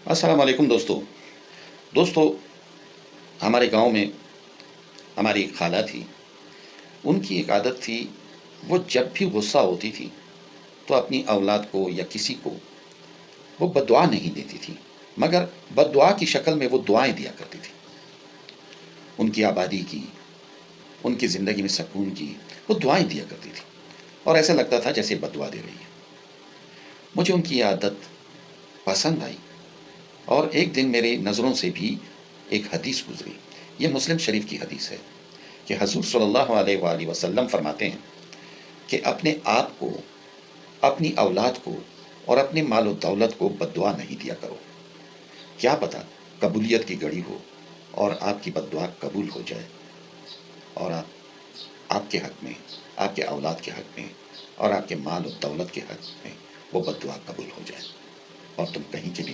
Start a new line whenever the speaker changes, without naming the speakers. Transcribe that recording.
السلام علیکم دوستو ہمارے گاؤں میں ہماری ایک خالہ تھی. ان کی ایک عادت تھی، وہ جب بھی غصہ ہوتی تھی تو اپنی اولاد کو یا کسی کو وہ بد دعا نہیں دیتی تھی، مگر بد دعا کی شکل میں وہ دعائیں دیا کرتی تھی. ان کی آبادی کی، ان کی زندگی میں سکون کی وہ دعائیں دیا کرتی تھی، اور ایسا لگتا تھا جیسے بد دعا دے رہی ہے. مجھے ان کی یہ عادت پسند آئی، اور ایک دن میری نظروں سے بھی ایک حدیث گزری. یہ مسلم شریف کی حدیث ہے کہ حضور صلی اللہ علیہ وآلہ وسلم فرماتے ہیں کہ اپنے آپ کو، اپنی اولاد کو اور اپنے مال و دولت کو بد دعا نہیں دیا کرو. کیا پتہ قبولیت کی گھڑی ہو اور آپ کی بد دعا قبول ہو جائے، اور آپ کے حق میں، آپ کے اولاد کے حق میں اور آپ کے مال و دولت کے حق میں وہ بد دعا قبول ہو جائے، اور تم کہیں کے بھی